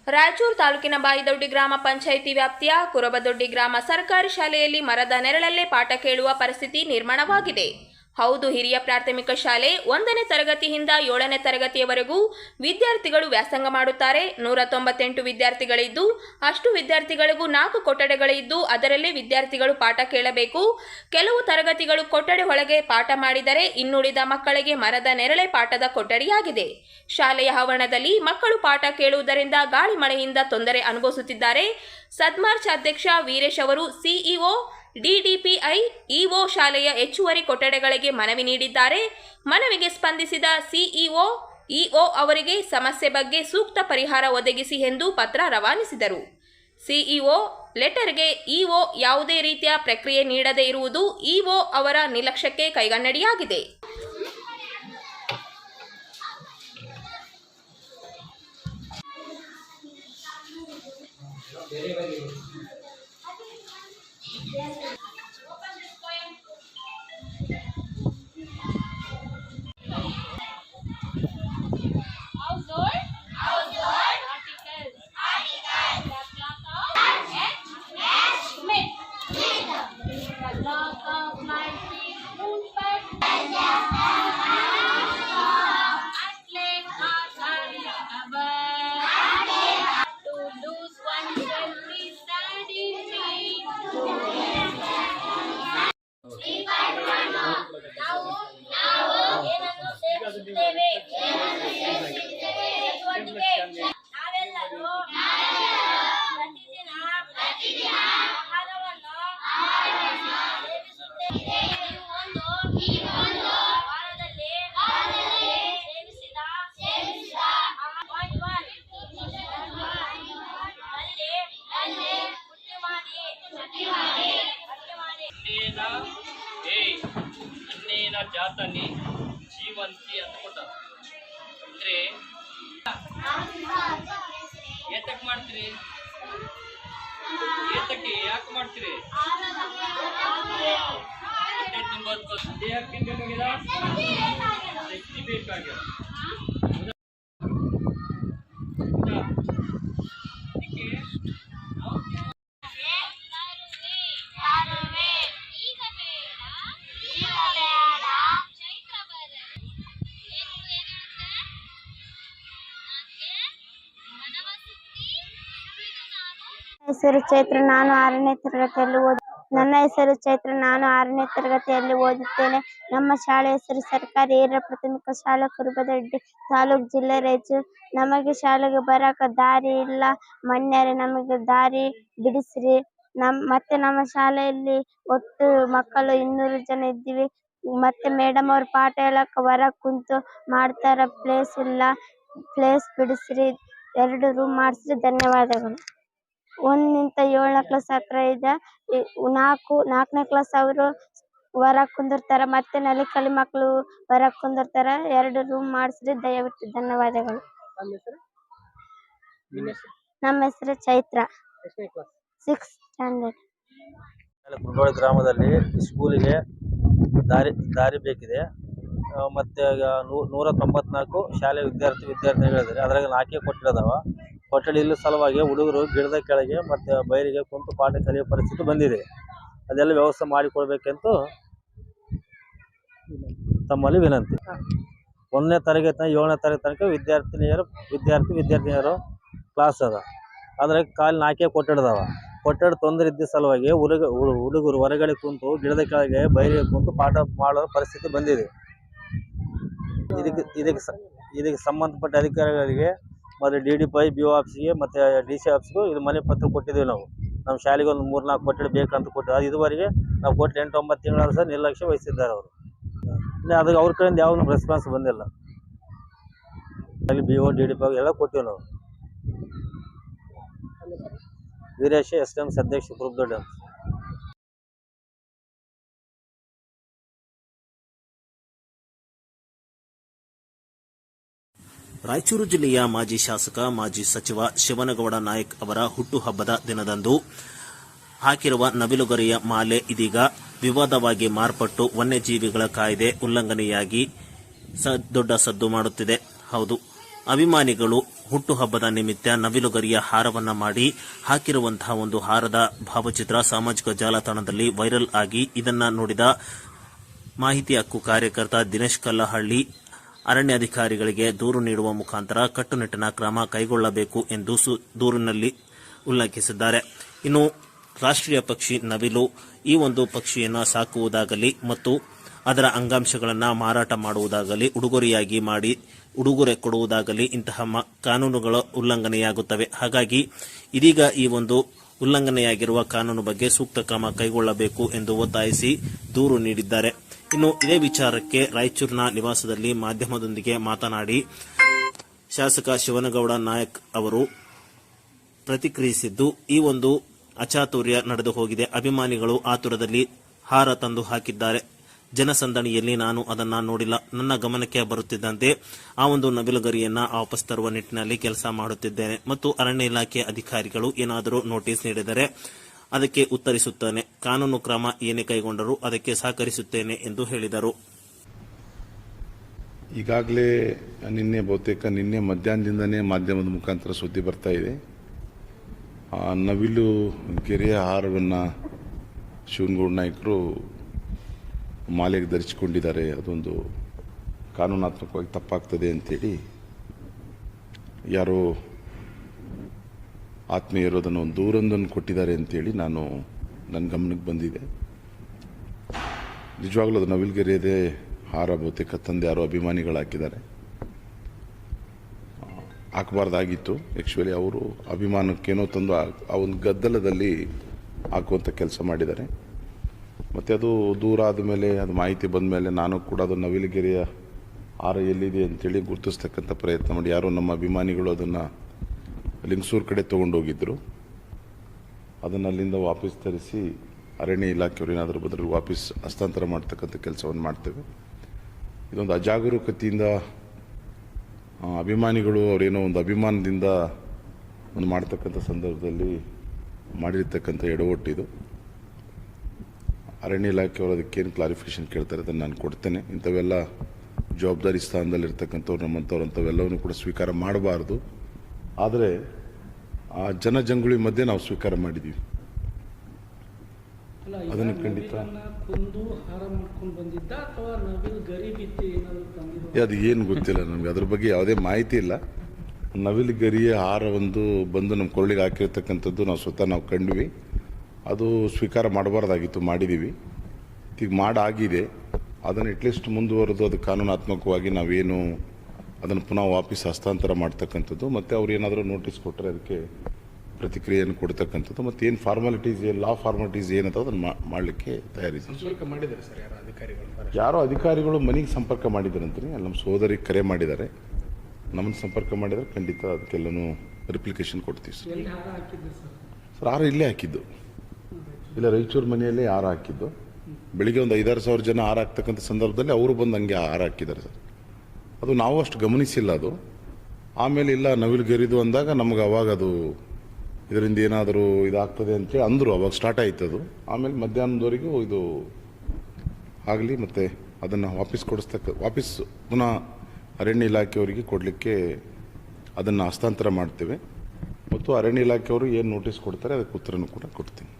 ರಾಯಚೂರು ತಾಲೂಕಿನ ಬಾಯಿದೊಡ್ಡಿ ಗ್ರಾಮ ಪಂಚಾಯಿತಿ ವ್ಯಾಪ್ತಿಯ ಕುರಬದೊಡ್ಡಿ ಗ್ರಾಮ ಸರ್ಕಾರಿ ಶಾಲೆಯಲ್ಲಿ ಮರದ ನೆರಳಲ್ಲೇ ಪಾಠ ಕೇಳುವ ಪರಿಸ್ಥಿತಿ ನಿರ್ಮಾಣವಾಗಿದೆ. ಹೌದು, ಹಿರಿಯ ಪ್ರಾಥಮಿಕ ಶಾಲೆ 1ನೇ ತರಗತಿಯಿಂದ 7ನೇ ತರಗತಿಯವರೆಗೂ ವಿದ್ಯಾರ್ಥಿಗಳು ವ್ಯಾಸಂಗ ಮಾಡುತ್ತಾರೆ. 198 ವಿದ್ಯಾರ್ಥಿಗಳಿದ್ದು, ಅಷ್ಟು ವಿದ್ಯಾರ್ಥಿಗಳಿಗೂ 4 ಕೊಠಡಿಗಳಿದ್ದು ಅದರಲ್ಲೇ ವಿದ್ಯಾರ್ಥಿಗಳು ಪಾಠ ಕೇಳಬೇಕು. ಕೆಲವು ತರಗತಿಗಳು ಕೊಠಡಿ ಒಳಗೆ ಪಾಠ ಮಾಡಿದರೆ ಇನ್ನುಳಿದ ಮಕ್ಕಳಿಗೆ ಮರದ ನೆರಳೆ ಪಾಠದ ಕೊಠಡಿಯಾಗಿದೆ. ಶಾಲೆಯ ಆವರಣದಲ್ಲಿ ಮಕ್ಕಳು ಪಾಠ ಕೇಳುವುದರಿಂದ ಗಾಳಿ ಮಳೆಯಿಂದ ತೊಂದರೆ ಅನುಭವಿಸುತ್ತಿದ್ದಾರೆ. ಸದ್ಮಾರ್ಚ್ ಅಧ್ಯಕ್ಷ ವೀರೇಶ್ ಅವರು ಸಿಇಒ ಡಿಡಿಪಿಐ ಇಒ ಶಾಲೆಯ ಹೆಚ್ಚುವರಿ ಕೊಠಡಿಗಳಿಗೆ ಮನವಿ ನೀಡಿದ್ದಾರೆ. ಮನವಿಗೆ ಸ್ಪಂದಿಸಿದ ಸಿಇಒ ಇಒ ಅವರಿಗೆ ಸಮಸ್ಯೆ ಬಗ್ಗೆ ಸೂಕ್ತ ಪರಿಹಾರ ಒದಗಿಸಿ ಎಂದು ಪತ್ರ ರವಾನಿಸಿದರು. ಸಿಇಒ ಲೆಟರ್ಗೆ ಇಒ ಯಾವುದೇ ರೀತಿಯ ಪ್ರಕ್ರಿಯೆ ನೀಡದೇ ಇರುವುದು ಇಒ ಅವರ ನಿರ್ಲಕ್ಷ್ಯಕ್ಕೆ ಕೈಗನ್ನಡಿಯಾಗಿದೆ. ಅನ್ನೇನ ಜಾತನಿ ಜೀವಂತಿ ಅಂತ ಕೊಟ್ಟಾರ. ಅಂದ್ರೆ ಏತಕ್ಕೆ ಮಾಡ್ತೀರಿ? ಏತಕ್ಕೆ ಯಾಕೆ ಮಾಡ್ತೀರಿ? ದೇಹಕ್ಕೆ ಬೇಕಾಗಿದ ಶಕ್ತಿ ಬೇಕಾಗ್ಯದ. ಹೆಸರು ಚೈತ್ರ. ನಾನು 6ನೇ ತರಗತಿಯಲ್ಲಿ ನನ್ನ ಹೆಸರು ಚೈತ್ರ. ನಾನು 6ನೇ ತರಗತಿಯಲ್ಲಿ ಓದುತ್ತೇನೆ. ನಮ್ಮ ಶಾಲೆ ಹೆಸರು ಸರ್ಕಾರಿ ಹಿರಿಯ ಪ್ರಾಥಮಿಕ ಶಾಲೆ ಕುರುಬದೊಡ್ಡಿ, ತಾಲೂಕು, ಜಿಲ್ಲೆ ರಾಯಚೂರು. ನಮಗೆ ಶಾಲೆಗೆ ಬರಕ ದಾರಿ ಇಲ್ಲ. ಮನ್ಯಾರೆ ನಮಗೆ ದಾರಿ ಬಿಡಿಸ್ರಿ. ಮತ್ತೆ ನಮ್ಮ ಶಾಲೆಯಲ್ಲಿ ಒಟ್ಟು ಮಕ್ಕಳು 200 ಜನ ಇದ್ದೀವಿ. ಮತ್ತೆ ಮೇಡಮ್ ಅವ್ರ ಪಾಠ ಹೇಳಕ್ ಹೊರಗ್ ಕುಂತು ಮಾಡ್ತಾರ. ಪ್ಲೇಸ್ ಇಲ್ಲ, ಪ್ಲೇಸ್ ಬಿಡಿಸ್ರಿ. 2 ರೂಮ್ ಮಾಡಿಸ್ರಿ. ಧನ್ಯವಾದಗಳು. 1ನಿಂದ 7ನೇ ಕ್ಲಾಸ್ ಹತ್ರ ಇದೆ. 4ನೇ ಕ್ಲಾಸ್ ಅವರು ಹೊರಗ್ ಕುಂದಿರ್ತಾರ. ಮತ್ತೆ ನಲಿಕಲಿ ಮಕ್ಕಳು ಹೊರಗ್ ಕುಂದಿರ್ತಾರ. 2 ರೂಮ್ ಮಾಡಿಸ್ರಿ ದಯವಿಟ್ಟು. ಧನ್ಯವಾದಗಳು. ನಮ್ಮ ಹೆಸರು ಚೈತ್ರ. 6th standard. ಕುರುಬಾಳ ಗ್ರಾಮದಲ್ಲಿ ಸ್ಕೂಲಿಗೆ ದಾರಿ ಬೇಕಿದೆ. ಮತ್ತೆ 194 ಶಾಲೆ ವಿದ್ಯಾರ್ಥಿಗಳಿದ್ದಾರೆ. ಅದ್ರಾಗ 4 ಕೊಠಡಿ ಕೊಠಡಿ ಇಲ್ಲ ಸಲುವಾಗಿ ಹುಡುಗರು ಗಿಡದ ಕೆಳಗೆ ಮತ್ತೆ ಬಯಲಿಗೆ ಕುಂತು ಪಾಠ ಕಲಿಯುವ ಪರಿಸ್ಥಿತಿ ಬಂದಿದೆ. ಅದೆಲ್ಲ ವ್ಯವಸ್ಥೆ ಮಾಡಿಕೊಡ್ಬೇಕಂತ ತಮ್ಮಲ್ಲಿ ವಿನಂತಿ. 1ನೇ ತರಗತಿ 7ನೇ ತರಗತಿ ತನಕ ವಿದ್ಯಾರ್ಥಿನಿಯರು ಕ್ಲಾಸ್ ಅದ. ಅದ್ರಾಗ 4 ಕೊಠಡಿ ಕೊಠಡಿ ತೊಂದರೆ ಇದ್ದ ಸಲುವಾಗಿ ಹುಡುಗರು ಹೊರಗಡೆ ಕುಂತು ಗಿಡದ ಕೆಳಗೆ ಬಯಲಿಗೆ ಕುಂತು ಪಾಠ ಮಾಡೋ ಪರಿಸ್ಥಿತಿ ಬಂದಿದೆ. ಇದಕ್ಕೆ ಸಂಬಂಧಪಟ್ಟ ಅಧಿಕಾರಿಗಳಿಗೆ ಮತ್ತು DDPI BO ಆಫೀಸ್ಗೆ ಮತ್ತು DC ಆಫೀಸ್ಗೂ ಇದು ಮನೆ ಪತ್ರ ಕೊಟ್ಟಿದ್ದೀವಿ. ನಮ್ಮ ಶಾಲೆಗೆ ಒಂದು 3-4 ಕೊಠಡಿ ಬೇಕಂತ ಕೊಟ್ಟಿದ್ದಾರೆ. ಇದುವರೆಗೆ ನಾವು ಕೊಟ್ಟು 8-9 ತಿಂಗಳ ಸಹ ನಿರ್ಲಕ್ಷ್ಯ ವಹಿಸಿದ್ದಾರೆ ಅವರು. ಅದು ಅವ್ರ ಕಡೆಯಿಂದ ಯಾವ ರೆಸ್ಪಾನ್ಸ್ ಬಂದಿಲ್ಲ. ಅಲ್ಲಿ BO DDPI ಎಲ್ಲ ಕೊಟ್ಟಿವಿ ನಾವು. ವೀರೇಶ್ STMS ಅಧ್ಯಕ್ಷ ಕುರುಬದೊಡ್ಡಿ ಅಂತ. ರಾಯಚೂರು ಜಿಲ್ಲೆಯ ಮಾಜಿ ಶಾಸಕ, ಮಾಜಿ ಸಚಿವ ಶಿವನಗೌಡ ನಾಯಕ್ ಅವರ ಹುಟ್ಟುಹಬ್ಬದ ದಿನದಂದು ಹಾಕಿರುವ ನವಿಲುಗರಿಯ ಮಾಲೆ ಇದೀಗ ವಿವಾದವಾಗಿ ಮಾರ್ಪಟ್ಟು ವನ್ಯಜೀವಿಗಳ ಕಾಯ್ದೆ ಉಲ್ಲಂಘನೆಯಾಗಿ ದೊಡ್ಡ ಸದ್ದು ಮಾಡುತ್ತಿದೆ. ಹೌದು, ಅಭಿಮಾನಿಗಳು ಹುಟ್ಟುಹಬ್ಬದ ನಿಮಿತ್ತ ನವಿಲುಗರಿಯ ಹಾರವನ್ನ ಮಾಡಿ ಹಾಕಿರುವಂತಹ ಒಂದು ಹಾರದ ಭಾವಚಿತ್ರ ಸಾಮಾಜಿಕ ಜಾಲತಾಣದಲ್ಲಿ ವೈರಲ್ ಆಗಿ ಇದನ್ನ ನೋಡಿದ ಮಾಹಿತಿ ಹಕ್ಕು ಕಾರ್ಯಕರ್ತ ದಿನೇಶ್ ಕಲ್ಲಹಳ್ಳಿ ಅರಣ್ಯಾಧಿಕಾರಿಗಳಿಗೆ ದೂರು ನೀಡುವ ಮುಖಾಂತರ ಕಟ್ಟುನಿಟ್ಟಿನ ಕ್ರಮ ಕೈಗೊಳ್ಳಬೇಕು ಎಂದು ದೂರಿನಲ್ಲಿ ಉಲ್ಲೇಖಿಸಿದ್ದಾರೆ. ಇನ್ನು ರಾಷ್ಟ್ರೀಯ ಪಕ್ಷಿ ನವಿಲು ಈ ಒಂದು ಪಕ್ಷಿಯನ್ನು ಸಾಕುವುದಾಗಲಿ ಮತ್ತು ಅದರ ಅಂಗಾಂಶಗಳನ್ನು ಮಾರಾಟ ಮಾಡುವುದಾಗಲಿ ಉಡುಗೊರೆಯಾಗಿ ಮಾಡಿ ಉಡುಗೊರೆ ಕೊಡುವುದಾಗಲಿ ಇಂತಹ ಕಾನೂನುಗಳ ಉಲ್ಲಂಘನೆಯಾಗುತ್ತವೆ. ಹಾಗಾಗಿ ಇದೀಗ ಈ ಒಂದು ಉಲ್ಲಂಘನೆಯಾಗಿರುವ ಕಾನೂನು ಬಗ್ಗೆ ಸೂಕ್ತ ಕ್ರಮ ಕೈಗೊಳ್ಳಬೇಕು ಎಂದು ಒತ್ತಾಯಿಸಿ ದೂರು ನೀಡಿದ್ದಾರೆ. ಇನ್ನು ಇದೇ ವಿಚಾರಕ್ಕೆ ರಾಯಚೂರಿನ ನಿವಾಸದಲ್ಲಿ ಮಾಧ್ಯಮದೊಂದಿಗೆ ಮಾತನಾಡಿ ಶಾಸಕ ಶಿವನಗೌಡ ನಾಯಕ್ ಅವರು ಪ್ರತಿಕ್ರಿಯಿಸಿದ್ದು, ಈ ಒಂದು ಅಚಾತುರ್ಯ ನಡೆದು ಹೋಗಿದೆ. ಅಭಿಮಾನಿಗಳು ಆತುರದಲ್ಲಿ ಹಾರ ತಂದು ಹಾಕಿದ್ದಾರೆ. ಜನಸಂದಣಿಯಲ್ಲಿ ನಾನು ಅದನ್ನ ನೋಡಿಲ್ಲ. ನನ್ನ ಗಮನಕ್ಕೆ ಬರುತ್ತಿದ್ದಂತೆ ಆ ಒಂದು ನವಿಲುಗರಿಯನ್ನ ವಾಪಸ್ ತರುವ ನಿಟ್ಟಿನಲ್ಲಿ ಕೆಲಸ ಮಾಡುತ್ತಿದ್ದೇನೆ ಮತ್ತು ಅರಣ್ಯ ಇಲಾಖೆ ಅಧಿಕಾರಿಗಳು ಏನಾದರೂ ನೋಟಿಸ್ ನೀಡಿದರೆ ಅದಕ್ಕೆ ಉತ್ತರಿಸುತ್ತೇನೆ. ಕಾನೂನು ಕ್ರಮ ಏನೇ ಕೈಗೊಂಡರೂ ಅದಕ್ಕೆ ಸಹಕರಿಸುತ್ತೇನೆ ಎಂದು ಹೇಳಿದರು. ಈಗಾಗಲೇ ನಿನ್ನೆ ಮಧ್ಯಾಹ್ನದಿಂದನೇ ಮಾಧ್ಯಮದ ಮುಖಾಂತರ ಸುದ್ದಿ ಬರ್ತಾ ಇದೆ. ನವಿಲು ಗೆರೆಯ ಹಾರವನ್ನು ಶಿವನಗೌಡ ನಾಯಕರು ಮಾಲೆಗೆ ಧರಿಸಿಕೊಂಡಿದ್ದಾರೆ. ಅದೊಂದು ಕಾನೂನಾತ್ಮಕವಾಗಿ ತಪ್ಪಾಗ್ತದೆ ಅಂತೇಳಿ ಯಾರೋ ಆತ್ಮೀಯರು ಅದನ್ನು ಒಂದು ದೂರೊಂದನ್ನು ಕೊಟ್ಟಿದ್ದಾರೆ ಅಂತೇಳಿ ನನ್ನ ಗಮನಕ್ಕೆ ಬಂದಿದೆ. ನಿಜವಾಗ್ಲೂ ಅದು ನವಿಲುಗೆರೆಯದೇ ಹಾರ ಬಹುತೇಕ ತಂದೆ ಯಾರೋ ಅಭಿಮಾನಿಗಳು ಹಾಕಿದ್ದಾರೆ. ಹಾಕಬಾರ್ದಾಗಿತ್ತು. ಆ್ಯಕ್ಚುಲಿ ಅವರು ಅಭಿಮಾನಕ್ಕೇನೋ ತಂದು ಆ ಒಂದು ಗದ್ದಲದಲ್ಲಿ ಹಾಕುವಂಥ ಕೆಲಸ ಮಾಡಿದ್ದಾರೆ. ಮತ್ತು ಅದು ದೂರ ಆದಮೇಲೆ ಅದು ಮಾಹಿತಿ ಬಂದ ಮೇಲೆ ನಾನು ಕೂಡ ಅದು ನವಿಲುಗೆರೆಯ ಹಾರ ಎಲ್ಲಿದೆ ಅಂತೇಳಿ ಗುರುತಿಸ್ತಕ್ಕಂಥ ಪ್ರಯತ್ನ ಮಾಡಿ ಯಾರೋ ನಮ್ಮ ಅಭಿಮಾನಿಗಳು ಅದನ್ನು ಲಿಂಗಸೂರು ಕಡೆ ತೊಗೊಂಡೋಗಿದ್ದರು. ಅದನ್ನು ಅಲ್ಲಿಂದ ವಾಪಸ್ ತರಿಸಿ ಅರಣ್ಯ ಇಲಾಖೆಯವರು ಏನಾದರೂ ಬದಲು ವಾಪಸ್ ಹಸ್ತಾಂತರ ಮಾಡ್ತಕ್ಕಂಥ ಕೆಲಸವನ್ನು ಮಾಡ್ತೇವೆ. ಇದೊಂದು ಅಜಾಗರೂಕತೆಯಿಂದ ಅಭಿಮಾನಿಗಳು ಅವರೇನೋ ಒಂದು ಅಭಿಮಾನದಿಂದ ಒಂದು ಮಾಡ್ತಕ್ಕಂಥ ಸಂದರ್ಭದಲ್ಲಿ ಮಾಡಿರ್ತಕ್ಕಂಥ ಎಡವಟ್ಟಿದು. ಅರಣ್ಯ ಇಲಾಖೆಯವರು ಅದಕ್ಕೇನು ಕ್ಲಾರಿಫಿಕೇಷನ್ ಕೇಳ್ತಾರೆ ಅದನ್ನು ನಾನು ಕೊಡ್ತೇನೆ. ಇಂಥವೆಲ್ಲ ಜವಾಬ್ದಾರಿ ಸ್ಥಾನದಲ್ಲಿರ್ತಕ್ಕಂಥವ್ರು ನಮ್ಮಂಥವ್ರು ಅಂಥವೆಲ್ಲವನ್ನೂ ಕೂಡ ಸ್ವೀಕಾರ ಮಾಡಬಾರ್ದು. ಆದರೆ ಆ ಜನಜಂಗುಳಿ ಮಧ್ಯೆ ನಾವು ಸ್ವೀಕಾರ ಮಾಡಿದ್ದೀವಿ. ಅದನ್ನು ಖಂಡಿತ ಅದು ಏನು ಗೊತ್ತಿಲ್ಲ ನಮಗೆ, ಅದ್ರ ಬಗ್ಗೆ ಯಾವುದೇ ಮಾಹಿತಿ ಇಲ್ಲ. ನವಿಲು ಗರಿಯ ಹಾರ ಬಂದು ನಮ್ಮ ಕೊಳ್ಳಿಗೆ ಹಾಕಿರ್ತಕ್ಕಂಥದ್ದು ನಾವು ಕಂಡ್ವಿ. ಅದು ಸ್ವೀಕಾರ ಮಾಡಬಾರ್ದಾಗಿತ್ತು, ಮಾಡಿದ್ದೀವಿ. ಈಗ ಮಾಡಾಗಿದೆ. ಅದನ್ನು ಅಟ್ಲೀಸ್ಟ್ ಮುಂದುವರೆದು ಅದು ಕಾನೂನಾತ್ಮಕವಾಗಿ ನಾವೇನು ಅದನ್ನು ಪುನಃ ವಾಪಸ್ ಹಸ್ತಾಂತರ ಮಾಡ್ತಕ್ಕಂಥದ್ದು, ಮತ್ತು ಅವ್ರು ಏನಾದರೂ ನೋಟಿಸ್ ಕೊಟ್ಟರೆ ಅದಕ್ಕೆ ಪ್ರತಿಕ್ರಿಯೆಯನ್ನು ಕೊಡ್ತಕ್ಕಂಥದ್ದು, ಮತ್ತು ಏನು ಫಾರ್ಮಾಲಿಟೀಸ್ ಲಾ ಫಾರ್ಮಾಲಿಟೀಸ್ ಏನಂತ ಅದನ್ನು ಮಾಡಲಿಕ್ಕೆ ತಯಾರಿದ್ದೀವಿ. ಯಾರೋ ಅಧಿಕಾರಿಗಳು ಮನೆಗೆ ಸಂಪರ್ಕ ಮಾಡಿದಾರಂತೀನಿ, ಅಲ್ಲಿ ನಮ್ಮ ಸೋದರಿಗೆ ಕರೆ ಮಾಡಿದ್ದಾರೆ, ನಮ್ಮನ್ನು ಸಂಪರ್ಕ ಮಾಡಿದರೆ ಖಂಡಿತ ಅದಕ್ಕೆಲ್ಲನೂ ರಿಪ್ಲಿಕೇಶನ್ ಕೊಡ್ತೀವಿ ಸರ್. ಹಾರ ಇಲ್ಲೇ ಹಾಕಿದ್ದು, ಇಲ್ಲ ರಾಯಚೂರು ಮನೆಯಲ್ಲೇ ಹಾರ ಹಾಕಿದ್ದು. ಬೆಳಿಗ್ಗೆ ಒಂದು 5,000-6,000 ಜನ ಹಾರ ಹಾಕ್ತಕ್ಕಂಥ ಸಂದರ್ಭದಲ್ಲಿ ಅವರು ಬಂದು ಹಂಗೆ ಹಾರ ಹಾಕಿದ್ದಾರೆ ಸರ್. ಅದು ನಾವು ಅಷ್ಟು ಗಮನಿಸಿಲ್ಲ. ಅದು ಆಮೇಲೆ ಇಲ್ಲ ನವಿಲುಗೆರಿದು ಅಂದಾಗ ನಮಗೆ ಅವಾಗ ಅದು ಇದರಿಂದ ಏನಾದರೂ ಇದಾಗ್ತದೆ ಅಂತೇಳಿ ಅಂದರು. ಅವಾಗ ಸ್ಟಾರ್ಟ್ ಆಯ್ತು ಅದು. ಆಮೇಲೆ ಮಧ್ಯಾಹ್ನದವರೆಗೂ ಇದು ಆಗಲಿ, ಮತ್ತು ಅದನ್ನು ವಾಪಸ್ ಪುನಃ ಅರಣ್ಯ ಇಲಾಖೆಯವರಿಗೆ ಕೊಡಲಿಕ್ಕೆ ಅದನ್ನು ಹಸ್ತಾಂತರ ಮಾಡ್ತೇವೆ. ಮತ್ತು ಅರಣ್ಯ ಇಲಾಖೆಯವರು ಏನು ನೋಟಿಸ್ ಕೊಡ್ತಾರೆ ಅದಕ್ಕೆ ಉತ್ತರನೂ ಕೂಡ ಕೊಡ್ತೀನಿ.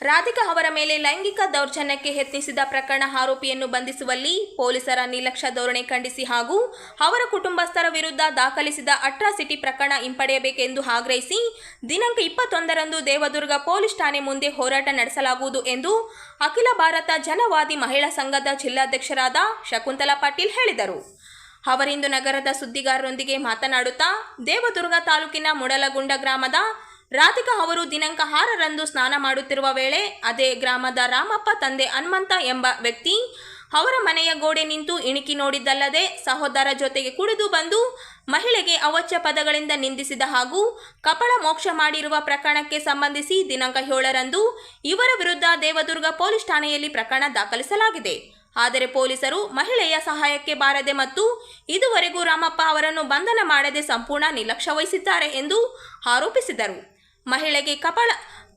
ರಾಧಿಕಾ ಅವರ ಮೇಲೆ ಲೈಂಗಿಕ ದೌರ್ಜನ್ಯಕ್ಕೆ ಯತ್ನಿಸಿದ ಪ್ರಕರಣ ಆರೋಪಿಯನ್ನು ಬಂಧಿಸುವಲ್ಲಿ ಪೊಲೀಸರ ನಿರ್ಲಕ್ಷ್ಯ ಧೋರಣೆ ಖಂಡಿಸಿ ಹಾಗೂ ಅವರ ಕುಟುಂಬಸ್ಥರ ವಿರುದ್ಧ ದಾಖಲಿಸಿದ ಅಟ್ರಾಸಿಟಿ ಪ್ರಕರಣ ಹಿಂಪಡೆಯಬೇಕೆಂದು ಆಗ್ರಹಿಸಿ ದಿನಾಂಕ 21ರಂದು ದೇವದುರ್ಗ ಪೊಲೀಸ್ ಠಾಣೆ ಮುಂದೆ ಹೋರಾಟ ನಡೆಸಲಾಗುವುದು ಎಂದು ಅಖಿಲ ಭಾರತ ಜನವಾದಿ ಮಹಿಳಾ ಸಂಘದ ಜಿಲ್ಲಾಧ್ಯಕ್ಷರಾದ ಶಕುಂತಲಾ ಪಾಟೀಲ್ ಹೇಳಿದರು. ಅವರಿಂದು ನಗರದ ಸುದ್ದಿಗಾರರೊಂದಿಗೆ ಮಾತನಾಡುತ್ತಾ ದೇವದುರ್ಗ ತಾಲೂಕಿನ ಮುಡಲಗುಂಡ ಗ್ರಾಮದ ರಾಧಿಕಾ ಅವರು ದಿನಾಂಕ 6ರಂದು ಸ್ನಾನ ಮಾಡುತ್ತಿರುವ ವೇಳೆ ಅದೇ ಗ್ರಾಮದ ರಾಮಪ್ಪ ತಂದೆ ಹನುಮಂತ ಎಂಬ ವ್ಯಕ್ತಿ ಅವರ ಮನೆಯ ಗೋಡೆ ನಿಂತು ಇಣಿಕಿ ನೋಡಿದ್ದಲ್ಲದೆ ಸಹೋದರ ಜೊತೆಗೆ ಕುಡಿದು ಬಂದು ಮಹಿಳೆಗೆ ಅವಾಚ್ಯ ಪದಗಳಿಂದ ನಿಂದಿಸಿದ ಹಾಗೂ ಕಪಾಳ ಮೋಕ್ಷ ಮಾಡಿರುವ ಪ್ರಕರಣಕ್ಕೆ ಸಂಬಂಧಿಸಿ ದಿನಾಂಕ 7ರಂದು ಇವರ ವಿರುದ್ಧ ದೇವದುರ್ಗ ಪೊಲೀಸ್ ಠಾಣೆಯಲ್ಲಿ ಪ್ರಕರಣ ದಾಖಲಿಸಲಾಗಿದೆ. ಆದರೆ ಪೊಲೀಸರು ಮಹಿಳೆಯ ಸಹಾಯಕ್ಕೆ ಬಾರದೆ ಮತ್ತು ಇದುವರೆಗೂ ರಾಮಪ್ಪ ಅವರನ್ನು ಬಂಧನ ಮಾಡದೆ ಸಂಪೂರ್ಣ ನಿರ್ಲಕ್ಷ್ಯ ವಹಿಸಿದ್ದಾರೆ ಎಂದು ಆರೋಪಿಸಿದರು.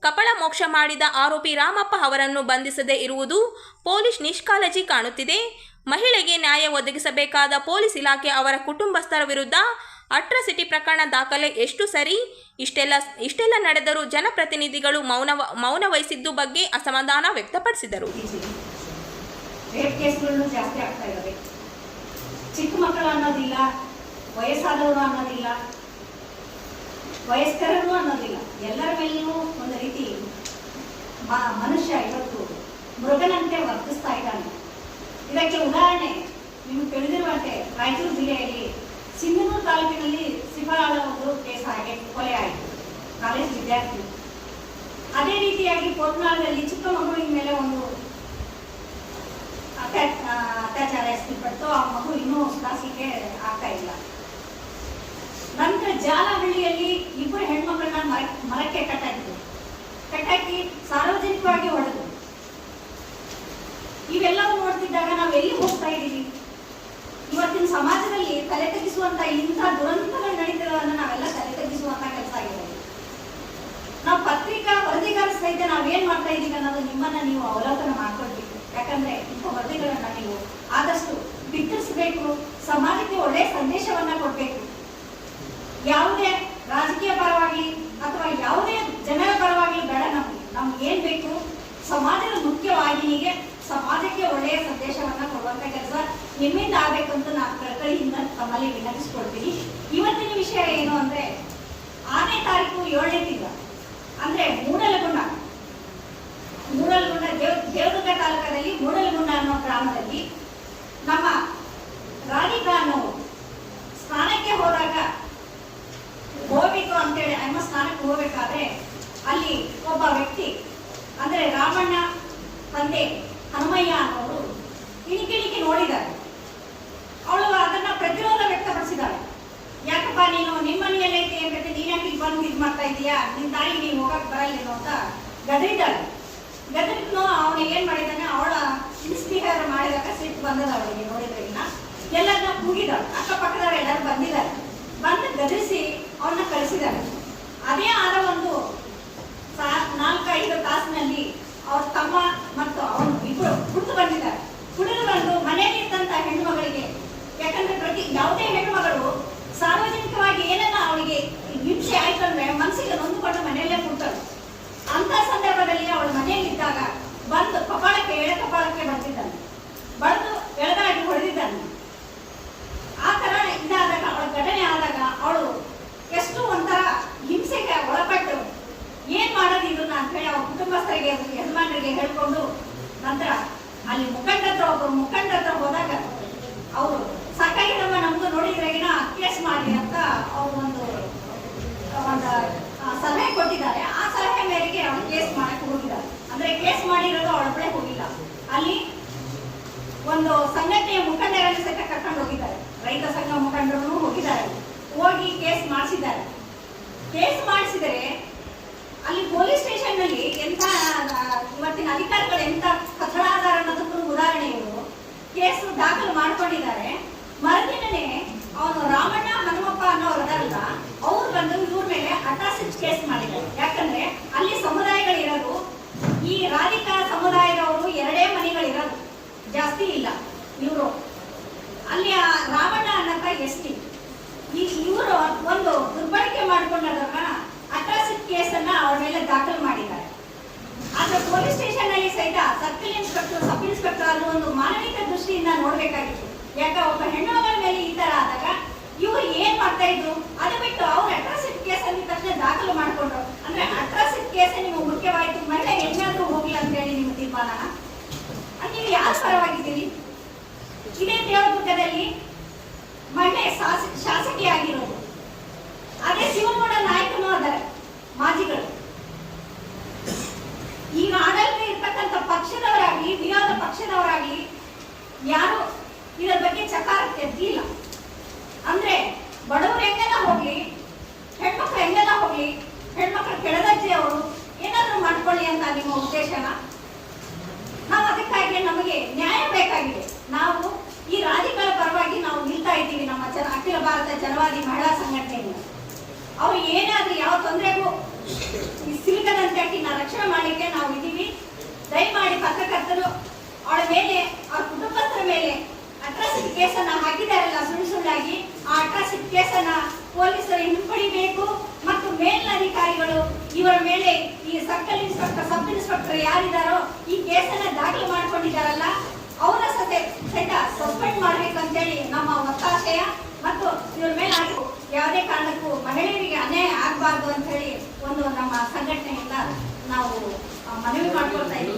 ಕಪಳ ಮೋಕ್ಷ ಮಾಡಿದ ಆರೋಪಿ ರಾಮಪ್ಪ ಅವರನ್ನು ಬಂಧಿಸದೇ ಇರುವುದು ಪೊಲೀಸ್ ನಿಷ್ಕಾಳಜಿ ಕಾಣುತ್ತಿದೆ. ಮಹಿಳೆಗೆ ನ್ಯಾಯ ಒದಗಿಸಬೇಕಾದ ಪೊಲೀಸ್ ಇಲಾಖೆ ಅವರ ಕುಟುಂಬಸ್ಥರ ವಿರುದ್ಧ ಅಟ್ರಾಸಿಟಿ ಪ್ರಕರಣ ದಾಖಲೆ ಎಷ್ಟು ಸರಿ? ಇಷ್ಟೆಲ್ಲ ನಡೆದರೂ ಜನಪ್ರತಿನಿಧಿಗಳು ಮೌನ ವಹಿಸಿದ್ದು ಬಗ್ಗೆ ಅಸಮಾಧಾನ ವ್ಯಕ್ತಪಡಿಸಿದರು. ರೇಪ್ ಕೇಸ್ಗಳು ಜಾಸ್ತಿ ಆಗ್ತಾ ಇದ್ದಾವೆ. ಚಿಕ್ಕ ಮಕ್ಕಳು ಅನ್ನೋದಿಲ್ಲ, ವಯಸ್ಸಾದವರು ಅನ್ನೋದಿಲ್ಲ, ವಯಸ್ಕರರು ಅನ್ನೋದಿಲ್ಲ, ಎಲ್ಲರ ಮೇಲೂ ಒಂದು ರೀತಿ ಮನುಷ್ಯ ಇವತ್ತು ಮೃಗನಂತೆ ವರ್ತಿಸ್ತಾ ಇದ್ದಾನೆ. ಇದಕ್ಕೆ ಉದಾಹರಣೆ ನಿಮ್ಗೆ ತಿಳಿದಿರುವಂತೆ ರಾಯಚೂರು ಜಿಲ್ಲೆಯಲ್ಲಿ ಸಿಂಧನೂರು ತಾಲೂಕಿನಲ್ಲಿ ಸಿಫಾಳ ಒಂದು ಕೇಸ್ ಆಗಿ ಕೊಲೆ ಆಯಿತು, ಕಾಲೇಜ್ ವಿದ್ಯಾರ್ಥಿ. ಅದೇ ರೀತಿಯಾಗಿ ಪೋತ್ನಾಳದಲ್ಲಿ ಚಿಕ್ಕ ಮಗುವಿನ ಮೇಲೆ ಒಂದು ಅತ್ಯಾಚಾರ ಎಸಗಲ್ಪಟ್ಟು ಆ ಮಗು ಇನ್ನೂ ಸುಧಾರಿಸಲಿಕ್ಕೆ ಆಗ್ತಾ ಇಲ್ಲ. ನಂತರ ಜಾಲಹಳ್ಳಿಯಲ್ಲಿ ಇಬ್ಬರು ಹೆಣ್ಮಕ್ಳನ್ನ ಮರಕ್ಕೆ ಕಟ್ಟಾಕಿ ಸಾರ್ವಜನಿಕವಾಗಿ ಹೊಡೆದು. ಇವೆಲ್ಲವೂ ನೋಡ್ತಿದ್ದಾಗ ನಾವು ಎಲ್ಲಿ ಹೋಗ್ತಾ ಇದ್ದೀವಿ? ಇವತ್ತಿನ ಸಮಾಜದಲ್ಲಿ ತಲೆ ತಗ್ಗಿಸುವಂತ ಇಂಥ ದುರಂತಗಳು ನಡೀತಿರೋದನ್ನ ನಾವೆಲ್ಲ ತಲೆ ತಗ್ಗಿಸುವಂತ ಕೆಲಸ ಆಗಿದೆ. ನಾವು ಪತ್ರಿಕಾ ವರದಿಗಾರ ಸಹಿತ ನಾವೇನ್ ಮಾಡ್ತಾ ಇದ್ದೀವಿ ಅನ್ನೋದು ನಿಮ್ಮನ್ನ ನೀವು ಅವಲೋಕನ ಮಾಡ್ಕೊಳ್ಬೇಕು. ಯಾಕಂದ್ರೆ ಇಂಥ ವರದಿಗಳನ್ನ ನೀವು ಆದಷ್ಟು ಬಿತ್ತರಿಸಬೇಕು, ಸಮಾಜಕ್ಕೆ ಒಳ್ಳೆಯ ಸಂದೇಶವನ್ನ ಕೊಡ್ಬೇಕು. ಯಾವುದೇ ರಾಜಕೀಯ ಪರವಾಗಿ ಅಥವಾ ಯಾವುದೇ ಜನರ ಪರವಾಗಿ ಬೇಡ, ನಮ್ಗೆ ಏನ್ ಬೇಕು, ಸಮಾಜದ ಮುಖ್ಯವಾಹಿನಿಗೆ ಸಮಾಜಕ್ಕೆ ಒಳ್ಳೆಯ ಸಂದೇಶವನ್ನ ಕೊಡುವಂತ ಕೆಲಸ ನಿಮ್ಮಿಂದ ಆಗ್ಬೇಕಂತ ನಾನು ಕಳಕಳಿಯಿಂದ ತಮ್ಮಲ್ಲಿ ವಿನಂತಿಸ್ಕೊಳ್ತೀನಿ. ಇವತ್ತಿನ ವಿಷಯ ಏನು ಅಂದ್ರೆ 6ನೇ ತಾರೀಕು 7ನೇ ತಿಂಗಳ ಅಂದ್ರೆ ಮೂಡಲಗುಂಡ ದೇವದುರ್ಗ ತಾಲೂಕದಲ್ಲಿ ಮೂಡಲಗುಂಡ ಅನ್ನೋ ಗ್ರಾಮದಲ್ಲಿ ನಮ್ಮ ರಾಧಿಕಾ ಅನ್ನೋರು ಸ್ನಾನಕ್ಕೆ ಹೋದಾಗ ಹೋಗ್ಬೇಕು ಅಂತೇಳಿ ಅಮ್ಮ ಸ್ನಾನಕ್ಕೆ ಹೋಗ್ಬೇಕಾದ್ರೆ ಅಲ್ಲಿ ಒಬ್ಬ ವ್ಯಕ್ತಿ ಅಂದ್ರೆ ರಾಮಣ್ಣ ತಂದೆ ಹನುಮಯ್ಯ ಅನ್ನೋರು ಇಣಿಕೆ ನೋಡಿದ್ದಾರೆ. ಅವಳು ಅದನ್ನ ಪ್ರತಿರೋಧ ವ್ಯಕ್ತಪಡಿಸಿದ್ದಾಳೆ. ಯಾಕಪ್ಪ ನೀನು ನಿಮ್ಮ ಮನೆಯಲ್ಲೈತಿ ಅಂತ ನೀನ್ಯಾಕೆ ಇಲ್ಲಿ ಬಂದು ಇದು ಮಾಡ್ತಾ ಇದೀಯಾ, ನಿನ್ ತಾಯಿ ನೀನು ಹೋಗಕ್ ಬರಲ್ಲೇನೋ ಅಂತ ಗದರಿದ್ದಾಳೆ. ಗದರಿದ್ನು ಅವನಿಗೆ ಏನ್ ಮಾಡಿದ್ದಾನೆ, ಅವಳ ಇನ್ಸ್ಪಿಹರ್ ಮಾಡಿದಾಗ ಸಿಟ್ಟು ಬಂದದ ಅವಳಿಗೆ ನೋಡಿದ್ರೆ. ಎಲ್ಲರನ್ನ ಕೂಗಿದಾಳೆ, ಅಕ್ಕಪಕ್ಕದವ್ರು ಎಲ್ಲರೂ ಬಂದಿದ್ದಾರೆ, ಬಂದು ಗದರಿಸಿ ಅವನ್ನ ಕಳಿಸಿದ್ದಾರೆ. ಅದೇ ಆದ ಒಂದು 4-5 ತಾಸಿನಲ್ಲಿ ಅವ್ರ ತಮ್ಮ ಮತ್ತು ಅವನು ಇಬ್ಬರು ಕುಡಿದು ಬಂದಿದ್ದಾರೆ. ಕುಡಿದು ಬಂದು ಮನೆಯಲ್ಲಿ ಇದ್ದಂತ ಹೆಣ್ಣು ಮಗಳಿಗೆ, ಯಾಕಂದ್ರೆ ಯಾವುದೇ ಹೆಣ್ಣು ಮಗಳು ಸಾರ್ವಜನಿಕವಾಗಿ ಏನನ್ನ ಅವಳಿಗೆ ಹಿಂಸೆ ಆಯ್ತಂದ್ರೆ ಮನಸ್ಸಿಗೆ ನೊಂದುಕೊಂಡು ಮನೆಯಲ್ಲೇ ಕುಡ್ತಾಳೆ. ಅಂತ ಸಂದರ್ಭದಲ್ಲಿ ಅವಳು ಮನೆಯಲ್ಲಿ ಇದ್ದಾಗ ಬಂದು ಎಳೆ ಕಪಾಳಕ್ಕೆ ಬಂದಿದ್ದಾನೆ, ಬಡ್ದು ಎಳೆದಾಗಿ ಹೊಡೆದಿದ್ದಾನೆ. ಆ ತರ ಇದಾದಾಗ ಅವಳ ಘಟನೆ ಆದಾಗ ಅವಳು ಎಷ್ಟು ಒಂಥರ ಹಿಂಸೆಗೆ ಒಳಪಟ್ಟು ಏನ್ ಮಾಡೋದು ಇದನ್ನ ಅಂತ ಹೇಳಿ ಅವ್ರ ಕುಟುಂಬಸ್ಥರಿಗೆ ಯಜಮಾನರಿಗೆ ಹೇಳ್ಕೊಂಡು ನಂತರ ಅಲ್ಲಿ ಒಬ್ಬರು ಮುಖಂಡರ ಹತ್ರ ಹೋದಾಗ ಅವರು ಸಾಕಾಗಿರಮ್ಮ ನಮ್ದು ನೋಡಿದ್ರೆ ಕೇಸ್ ಮಾಡಿ ಅಂತ ಅವ್ರು ಒಂದು ಸಲಹೆ ಕೊಟ್ಟಿದ್ದಾರೆ. ಆ ಸಲಹೆ ಮೇರೆಗೆ ಅವಳು ಕೇಸ್ ಮಾಡಕ್ ಹೋಗಿದ್ದಾರೆ. ಅಂದ್ರೆ ಕೇಸ್ ಮಾಡಿರೋದು ಅವಳೊಬ್ಬಳೇ ಹೋಗಿಲ್ಲ, ಅಲ್ಲಿ ಒಂದು ಸಂಘಟನೆಯ ಮುಖಂಡರನ್ನು ಸಹಿತ ಕರ್ಕೊಂಡು ಹೋಗಿದ್ದಾರೆ. ರೈತ ಸಂಘ ಮುಖಂಡರು ಹೋಗಿದ್ದಾರೆ, ಹೋಗಿ ಕೇಸ್ ಮಾಡಿಸಿದ್ದಾರೆ. ಕೇಸ್ ಮಾಡಿಸಿದರೆ ಅಲ್ಲಿ ಪೊಲೀಸ್ ಸ್ಟೇಷನ್ ನಲ್ಲಿ ಎಂತ ಇವತ್ತಿನ ಅಧಿಕಾರಿಗಳು ಎಂತ ಕಥಳಾದಾರ ಅನ್ನೋದಕ್ಕೂ ಉದಾಹರಣೆ ಇವರು ಕೇಸ್ ದಾಖಲು ಮಾಡ್ಕೊಂಡಿದ್ದಾರೆ. ಮರುದಿನನೇ ಅವನು ರಾಮಣ್ಣ ಹನುಮಪ್ಪ ಅನ್ನೋರಲ್ಲ, ಅವ್ರು ಬಂದು ಇವ್ರ ಮೇಲೆ ಅಟ್ರಾಸಿಟಿ ಕೇಸ್ ಮಾಡಿದ್ದಾರೆ. ಯಾಕಂದ್ರೆ ಅಲ್ಲಿ ಸಮುದಾಯಗಳಿರೋದು, ಈ ರಾಧಿಕಾ ಸಮುದಾಯದವರು 2 ಮನೆಗಳಿರೋದು, ಜಾಸ್ತಿ ಇಲ್ಲ. ಇವರು ಅಲ್ಲಿ ರಾಮಣ್ಣ ಅನ್ನಕ ST, ಇವರು ಒಂದು ದುರ್ಬಳಕೆ ಮಾಡಿಕೊಂಡಾಗ ಅಟ್ರಾಸಿಟಿ ಕೇಸನ್ನ ಅವ್ರ ಮೇಲೆ ದಾಖಲು ಮಾಡಿದ್ದಾರೆ. ಆದ್ರೆ ಪೊಲೀಸ್ ಸ್ಟೇಷನ್ ನಲ್ಲಿ ಸಹಿತ ಸರ್ಕಲ್ ಇನ್ಸ್ಪೆಕ್ಟರ್, ಸಬ್ ಇನ್ಸ್ಪೆಕ್ಟರ್ ಅದು ಒಂದು ಮಾನವೀಯ ದೃಷ್ಟಿಯಿಂದ ನೋಡ್ಬೇಕಾಗಿತ್ತು. ಯಾಕ ಒಬ್ಬ ಹೆಣ್ಣು ಮಗಳ ಮೇಲೆ ಈ ತರ ಆದಾಗ ಇವರು ಏನ್ ಮಾಡ್ತಾ ಇದ್ರು, ಅದು ಬಿಟ್ಟು ಅವ್ರ ಅಟ್ರಾಸಿಟಿ ಕೇಸ್ ಅಂದ ತಕ್ಷಣ ದಾಖಲು ಮಾಡ್ಕೊಂಡ್ರು. ಅಂದ್ರೆ ಅಟ್ರಾಸಿಟಿ ಕೇಸ್ ನಿಮ್ಗೆ ಮುಖ್ಯವಾಯ್ತು, ಮಹಿಳೆ ಹೆಣ್ಣಾದ್ರೂ ಹೋಗ್ಲಿ ಅಂತ ಹೇಳಿ ನಿಮ್ಮ ತೀರ್ಮಾನ. ನೀವು ಯಾರ ಪರವಾಗಿದ್ದೀರಿ? ಇದೇ ದೇವದುರ್ಗದಲ್ಲಿ ಮಹಿಳೆ ಶಾಸಕಿಯಾಗಿರೋದು, ಅದೇ ಶಿವನಗೌಡ ನಾಯಕನೂ ಅದಾರೆ ಮಾಜಿಗಳು. ಈಗ ಆಡಳಿತ ಇರ್ತಕ್ಕಂಥ ಪಕ್ಷದವರಾಗ್ಲಿ ವಿರೋಧ ಪಕ್ಷದವರಾಗ್ಲಿ ಯಾರು ಇದರ ಬಗ್ಗೆ ಚಕಾರ ಎತ್ತಿಲ್ಲ. ಅಂದ್ರೆ ಬಡವರು ಹೆಂಗೆಲ್ಲ ಹೋಗ್ಲಿ, ಹೆಣ್ಮಕ್ಳು ಹೆಂಗೆಲ್ಲ ಹೋಗ್ಲಿ, ಹೆಣ್ಮಕ್ಳು ಕೆಳದರ್ಜೆ ಅವರು ಏನಾದ್ರೂ ಮಾಡ್ಕೊಳ್ಳಿ ಅಂತ ನಿಮ್ಮ ಉದ್ದೇಶನ? ನಾವು ಅದಕ್ಕಾಗಿ ನಮಗೆ ನ್ಯಾಯ ಬೇಕಾಗಿದೆ. ನಾವು ಈ ರಾಧಿಕಾ ಪರವಾಗಿ ನಾವು ನಿಲ್ತಾ ಇದ್ದೀವಿ. ನಮ್ಮ ಅಖಿಲ ಭಾರತ ಜನವಾದಿ ಮಹಿಳಾ ಸಂಘಟನೆಯಿಂದ ಅವ್ರು ಏನಾದ್ರೂ ಯಾವ ತೊಂದರೆಗೂ ಸಿಲುಕದಂತೆ ರಕ್ಷಣೆ ಮಾಡಲಿಕ್ಕೆ ನಾವು ಇದ್ದೀವಿ. ದಯಮಾಡಿ ಪತ್ರಕರ್ತರು ಅವಳ ಮೇಲೆ, ಅವ್ರ ಕುಟುಂಬಸ್ಥರ ಮೇಲೆ ಅಟ್ರಾಸಿಟಿ ಕೇಸನ್ನ ಹಾಕಿದಾರಲ್ಲ ಸುಳ್ಳಾಗಿ, ಆ ಅಟ್ರಾಸಿಟಿ ಕೇಸನ್ನ ಪೊಲೀಸರು ಹಿಂಪಡಿಬೇಕು ಮತ್ತು ಮೇಲಧಿಕಾರಿಗಳು ಇವರ ಮೇಲೆ, ಈ ಸರ್ಕಲ್ ಇನ್ಸ್ಪೆಕ್ಟರ್, ಸಬ್ ಇನ್ಸ್ಪೆಕ್ಟರ್ ಯಾರಿದ್ದಾರೋ ಈ ಕೇಸನ್ನ ದಾಖಲು ಮಾಡಿಕೊಂಡಿದ್ದಾರಲ್ಲ ಅವರ ಸಹಿತ ಸಸ್ಪೆಂಡ್ ಮಾಡಬೇಕು ಅಂತೇಳಿ ನಮ್ಮ ಒತ್ತಾಶಯ. ಮತ್ತು ಇವ್ರ ಮೇಲೆ ಯಾವುದೇ ಕಾರಣಕ್ಕೂ ಮಹಿಳೆಯರಿಗೆ ಅನ್ಯಾಯ ಆಗಬಾರ್ದು ಅಂತ ಹೇಳಿ ಒಂದು ನಮ್ಮ ಸಂಘಟನೆಯಿಂದ ನಾವು ಮನವಿ ಮಾಡ್ಕೊಳ್ತಾ ಇದ್ದೀವಿ.